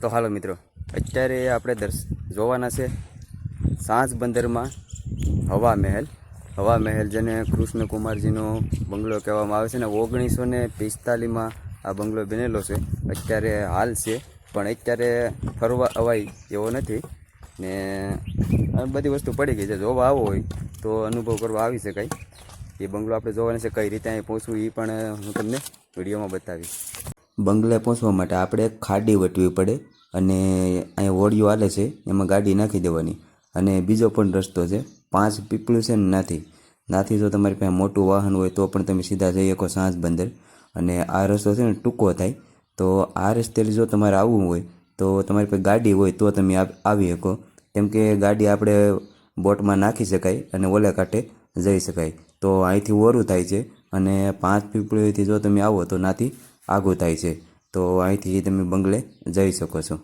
તો હાલો મિત્રો, અત્યારે આપણે જોવાના છે સાંજ બંદરમાં હવા મહેલ જેને કૃષ્ણકુમારજીનો બંગલો કહેવામાં આવે છે ને 1945માં આ બંગલો બનેલો છે. અત્યારે હાલ છે પણ અત્યારે ફરવા અવાય એવો નથી ને બધી વસ્તુ પડી ગઈ છે. જોવા આવો હોય તો અનુભવ કરવા આવી શકાય. એ બંગલો આપણે જોવાનો છે, કઈ રીતે અહીં પહોંચવું એ પણ હું તમને વિડીયોમાં બતાવીશ. બંગલે પહોંચવા માટે આપણે એક ખાડી વટવી પડે અને અહીંયા ઓડિયો હાલે છે એમાં ગાડી નાખી દેવાની. અને બીજો પણ રસ્તો છે, 5 પીપળું છે ને નાથી જો તમારી પાસે મોટું વાહન હોય તો પણ તમે સીધા જઈ શકો સાંજ બંદર. અને આ રસ્તો છે ને ટૂંકો થાય, તો આ રસ્તે જો તમારે આવવું હોય તો તમારી પાસે ગાડી હોય તો તમે આવી શકો. કેમ કે ગાડી આપણે બોટમાં નાખી શકાય અને ઓલે કાંઠે જઈ શકાય. તો અહીંથી ઓરું થાય છે અને 5 પીપળીથી જો તમે આવો તો નાથી આગું થાય છે. તો અહીંથી તમે બંગલે જઈ શકો છો.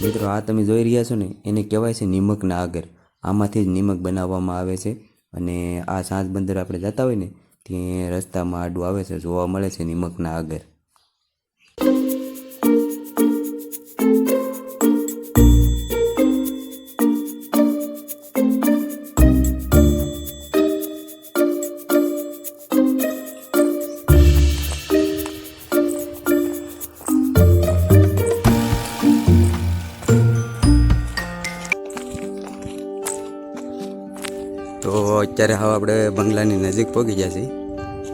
મિત્રો, આ તમે જોઈ રહ્યા છો ને એને કહેવાય છે નિમકના આગર. આમાંથી જ નિમક બનાવવામાં આવે છે. અને આ સાંજ બંદર આપણે જતા હોય ને ત્યાં રસ્તામાં આડું આવે છે, જોવા મળે છે નિમકના આગર. તો અત્યારે હવે આપણે બંગલાની નજીક પહોંચી ગયા છીએ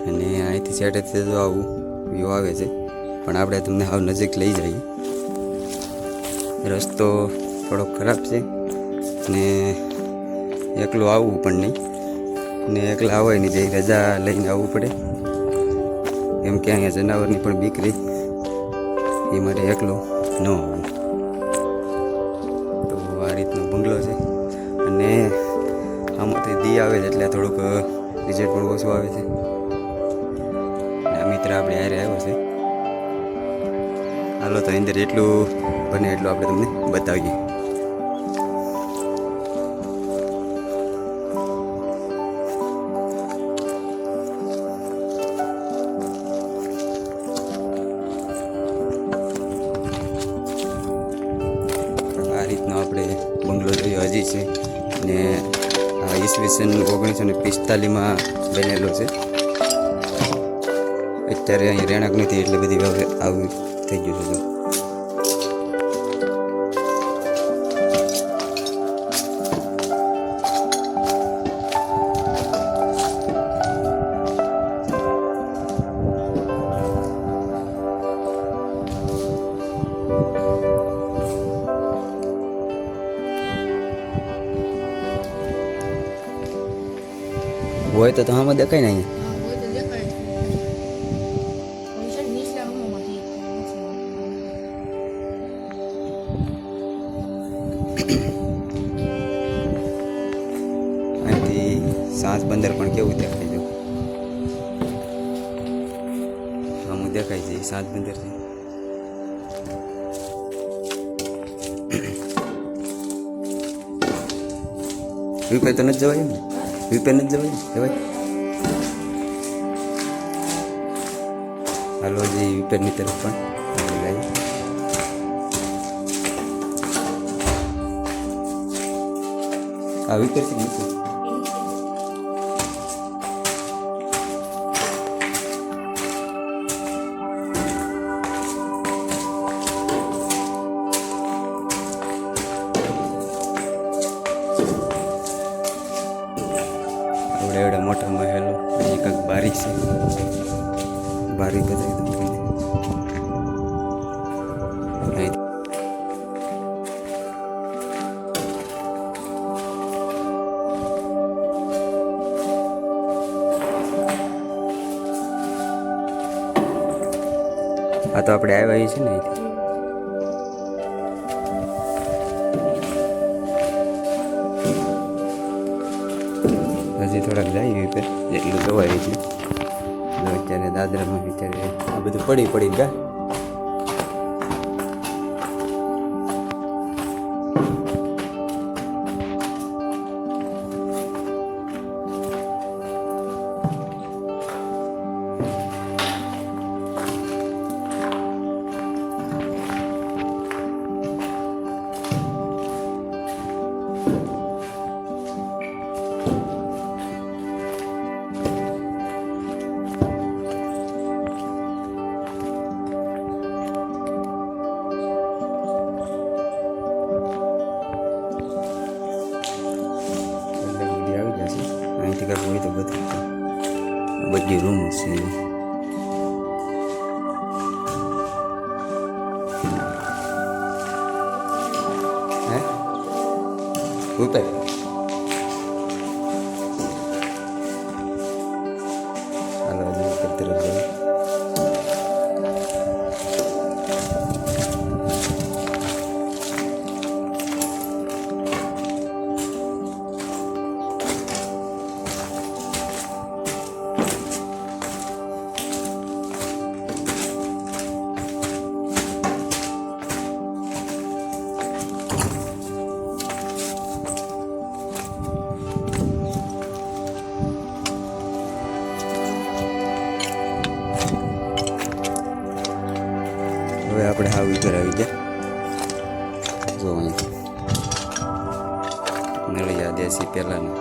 અને અહીંથી સેટેથી તો આવું વ્યૂ આવે છે, પણ આપણે તમને હાવ નજીક લઈ જઈએ. રસ્તો થોડો ખરાબ છે ને એકલું આવવું પણ નહીં, ને એકલા આવાય નહીં, જઈ રજા લઈને આવવું પડે. કેમ કે અહીંયા જનાવરની પણ બીક રહી, એ માટે એકલું ન આવવું. તો આ રીતનો બંગલો છે અને આમાંથી દી આવે છે એટલે થોડુંક રિઝલ્ટ પણ ઓછું આવે છે. આ મિત્ર આપણે હારે આવ્યો છે. હાલો તો અંદર એટલું બને એટલું આપણે તમને બતાવીએ. આ રીતનો આપણે બંગલો જોયો હજી છે ને ઈસવીસન 1945માં બનેલો છે. અત્યારે અહીં રહેણાંક નથી એટલે બધી હવે આવી થઈ ગયું છે. હોય તો આમાં દેખાય ને અહીંયા. અહીંથી સાંજ બંદર પણ કેવું દેખાય છે. આમાં દેખાય છે સાંજ બંદર છે. વિપે તો નથી જવાય ને, વિપે નથી જવાય. હાલો જી વિપેરની તરફ પણ જાય. આ વિપેર છે નથી. એવડા મોટા મહેલો, એક બારી છે, બારી બતાવી દઉં તમને. આ તો આપણે આવ્યા છીએ ને અહીંથી. હજી થોડાક જાય પે જેટલું જોવાય એટલું. અત્યારે દાદરામાં અત્યારે આ બધું પડી ગયા. આમાંથી કાંઈ હોય તો બતાવજો. બધી રૂમ છે. હે ઉપર હાલો હજી ઉપર તરફ જઈએ. હવે આપણે હાવ ઉપર આવી ગયા. જો અહીં નળિયા દેશી પહેલાંનું.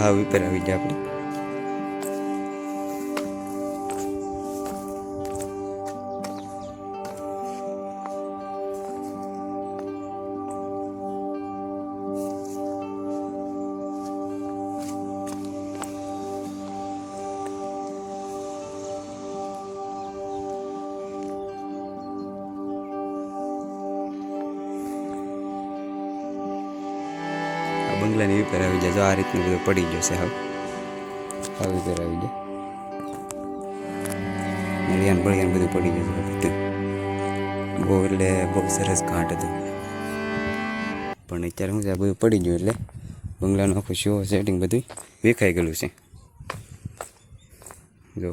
હાવ ઉપર આવી ગયા આપણે. બંગલાની ઉપર આવી જાય. જો આ રીતનું બધું પડી ગયું છે. હવે ઉપર આવી જાય. નળિયાન બળિયાન બધું પડી ગયું છે. બહુ એટલે બહુ સરસ ઘાટ હતો. પણ અત્યારે શું છે, આ બધું પડી ગયું એટલે બંગલાનું આખું શો સેટિંગ બધું વિખાઈ ગયેલું છે. જો